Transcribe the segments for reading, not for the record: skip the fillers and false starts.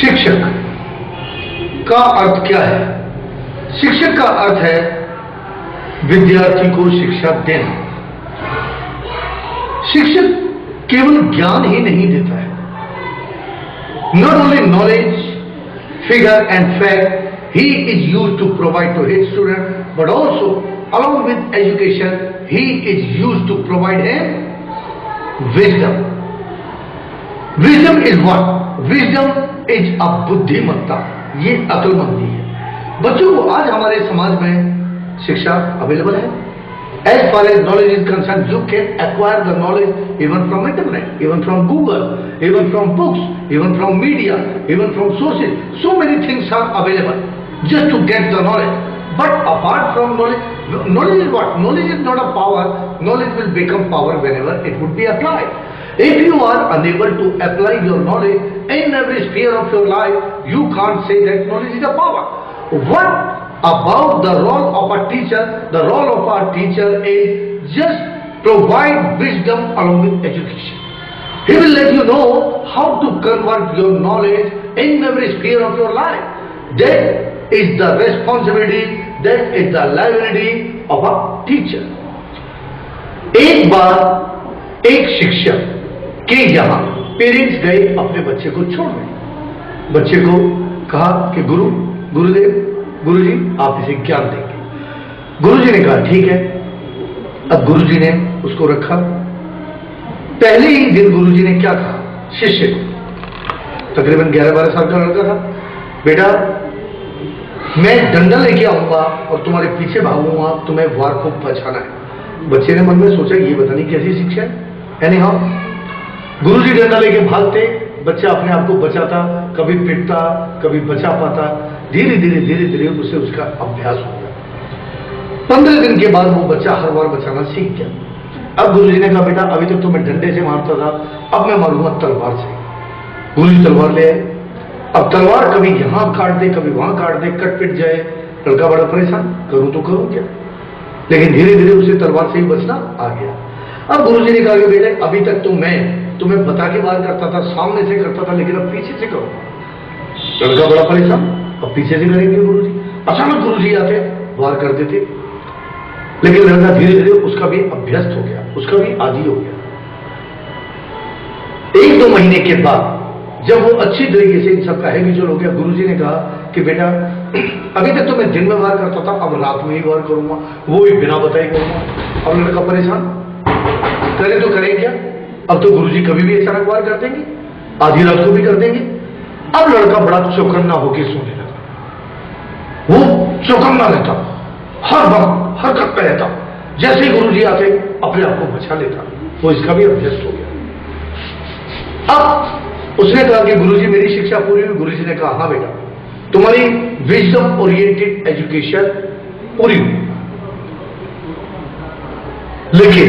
शिक्षक का अर्थ क्या है? शिक्षक का अर्थ है विद्यार्थी को शिक्षा देना। शिक्षक केवल ज्ञान ही नहीं देता है। Not only knowledge, figure and fact ही is used to provide to his student, but also along with education he is used to provide him wisdom. Wisdom is what? Wisdom is a बुद्धिमत्ता, ये अक्लमंदी है। बच्चों को आज हमारे समाज में शिक्षा अवेलेबल है। As far as knowledge is concerned, you can acquire the knowledge even from internet, even from Google, even from books, even from media, even from sources. So many things are available just to get the knowledge. But apart from knowledge, knowledge is what? Knowledge is not a power. Knowledge will become power whenever it would be applied. If you are unable to apply your knowledge in every sphere of your life, you can't say that knowledge is a power. What about the role of a teacher? The role of our teacher is just provide wisdom along with education. He will let you know how to convert your knowledge in every sphere of your life. That is the responsibility, that is the liability of a teacher. एक बार एक शिक्षक के यहाँ parents गए अपने बच्चे को छोड़ने। बच्चे को कहा कि गुरुदेव, गुरुजी आप इसे ज्ञान देंगे। गुरुजी ने कहा ठीक है। अब गुरुजी ने उसको रखा। पहले ही दिन गुरुजी ने क्या कहा शिष्य को, तकरीबन 11-12 साल का लड़का था, बेटा मैं डंडा लेके आऊंगा और तुम्हारे पीछे भागूंगा, तुम्हें वार को बचाना है। बच्चे ने मन में सोचा ये पता नहीं कैसी शिक्षा है। यानी हाँ, गुरुजी डंडा लेके भागते, बच्चा अपने आप को बचाता, कभी पिटता कभी बचा पाता। धीरे धीरे उसे उसका अभ्यास हो गया। 15 दिन के बाद वो बच्चा हर बार बचाना सीख गया। अब गुरुजी ने कहा बेटा अभी तक तो मैं डंडे से मारता था, अब मैं मारूंगा तलवार से। गुरुजी तलवार ले आए। अब तलवार कभी यहां काट दे कभी वहां काट दे, कट पिट जाए। लड़का बड़ा परेशान, करूं तो करूं क्या। लेकिन धीरे धीरे उसे तलवार से ही बचना आ गया। अब गुरुजी ने कहा कि बेटे अभी तक तो मैं तुम्हें बता के वार करता था, सामने से करता था, लेकिन अब पीछे से करो। लड़का बड़ा परेशान, अब पीछे से करेंगे गुरुजी। अचानक गुरुजी आते वार कर देते, लेकिन लड़का धीरे धीरे उसका भी अभ्यस्त हो गया, उसका भी आदी हो गया। 1-2 महीने के बाद जब वो अच्छी तरीके से इन सब का हैबिचुअल हो गया, गुरुजी ने कहा कि बेटा अभी तक तो मैं दिन में वार करता था, अब रात में ही वार करूंगा, वो भी बिना बताए करूंगा। अब लड़का परेशान, करे तो करें क्या। अब तो गुरुजी कभी भी अचानक वार कर देंगे, आधी रात को भी कर देंगे। अब लड़का बड़ा चौकन्ना होकर सोने लगा। वो चौकन्ना रहता, हर वक्त हरकत पे रहता, जैसे ही गुरुजी आते अपने आप को बचा लेता। वो इसका भी अभ्यस्त हो गया। अब उसने कहा कि गुरुजी मेरी शिक्षा पूरी हुई। गुरुजी ने कहा हाँ बेटा तुम्हारी विजडम ओरिएंटेड एजुकेशन पूरी हुई, लेकिन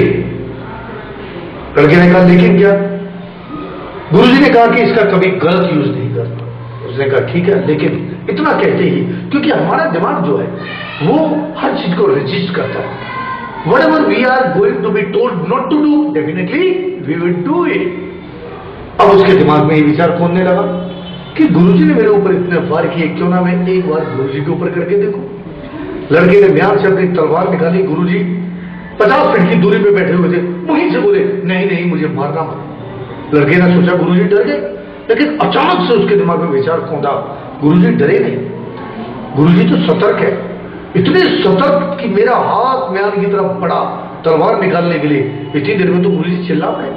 लड़के ने कहा लेकिन क्या। गुरुजी ने कहा कि इसका कभी गलत यूज नहीं करता। उसने कहा ठीक है, लेकिन इतना कहते ही, क्योंकि हमारा दिमाग जो है वो हर चीज को रजिस्ट करता है। Whatever we are going to be told not to do, definitely we will do it. अब उसके दिमाग में ये विचार खोलने लगा कि गुरुजी ने मेरे ऊपर इतने वार किए, क्यों ना मैं एक बार गुरुजी के ऊपर करके देखूं। लड़के ने म्यान से अपनी तलवार निकाली। गुरुजी 50 फीट की दूरी पे बैठे हुए थे, वहीं से बोले नहीं मुझे मारना मत। लड़के ने सोचा गुरुजी डर गए, लेकिन अचानक से उसके दिमाग में विचार खोदा, गुरुजी डरे नहीं, गुरुजी तो सतर्क है, इतने सतर्क कि मेरा हाथ म्यान की तरफ बढ़ा तलवार निकालने के लिए। इतनी देर में तो गुरुजी चिल्ला पड़े।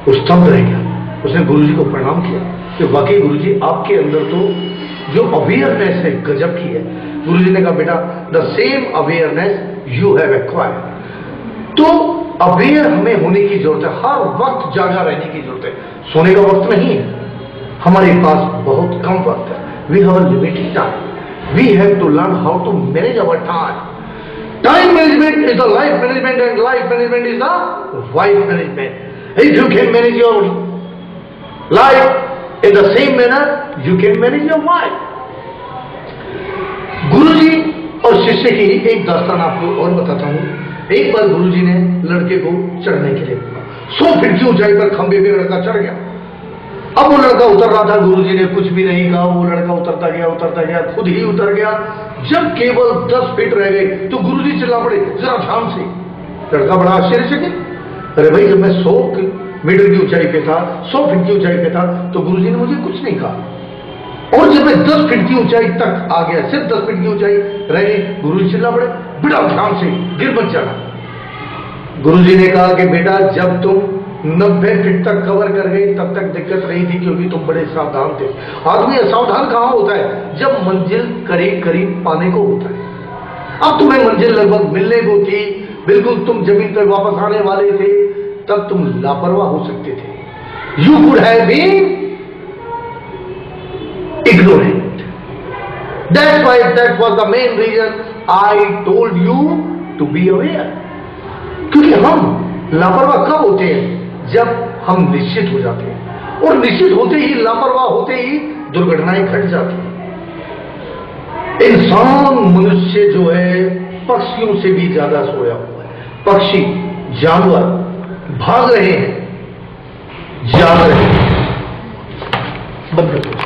वो स्तब्ध रह गया। उसने गुरुजी को प्रणाम किया कि वाकई गुरुजी आपके अंदर तो जो अवेयरनेस है गजब की है। गुरुजी ने कहा बेटा the same awareness you have acquired. तो अवेयर हमें होने की जरूरत है, हर वक्त जागा रहने की जरूरत है। सोने का वक्त नहीं है, हमारे पास बहुत कम वक्त है। We have a limited time, we have to learn how to manage our time. Time management is the life management and life management is the wife management. If you can manage your life in the same manner, you can manage your wife. गुरुजी और शिष्य की एक दास्तान आपको और बताता हूं। एक बार गुरुजी ने लड़के को चढ़ने के लिए 100 फीट की ऊंचाई पर खंबे पे लड़का चढ़ गया। अब वो लड़का उतर रहा था, गुरुजी ने कुछ भी नहीं कहा, वो लड़का उतरता गया, खुद ही उतर गया। जब केवल 10 फीट रह गए तो गुरुजी चिल्ला पड़े, जरा ध्यान से। लड़का बड़ा आश्चर्यचकित, अरे भाई जब मैं 100 मीटर की ऊंचाई पे था, 100 फीट की ऊंचाई पे था, तो गुरुजी ने मुझे कुछ नहीं कहा। और जब मैं 10 फीट की ऊंचाई तक आ गया, सिर्फ 10 फीट की ऊंचाई रह गई, गुरुजी चिल्ला पड़े, बेटा ध्यान से, गिर मत जाना। गुरुजी ने कहा कि बेटा जब तुम 90 फीट तक कवर कर गई तब तक दिक्कत नहीं थी, क्योंकि तुम बड़े सावधान थे। आदमी असावधान कहां होता है? जब मंजिल करीब करीब पाने को होता है। अब तुम्हें मंजिल लगभग मिलने को थी, बिल्कुल तुम जमीन पर वापस आने वाले थे, तब तुम लापरवाह हो सकते थे। You could have been ignorant. That was the main reason I told you to be aware. क्योंकि हम लापरवाह कब होते हैं? जब हम निश्चित हो जाते हैं, और निश्चित होते ही, लापरवाह होते ही दुर्घटनाएं घट जाती हैं। इंसान मनुष्य जो है पक्षियों से भी ज्यादा सोया हुआ है। पक्षी, जानवर भाग रहे हैं, जाग रहे हैं। बंद करो।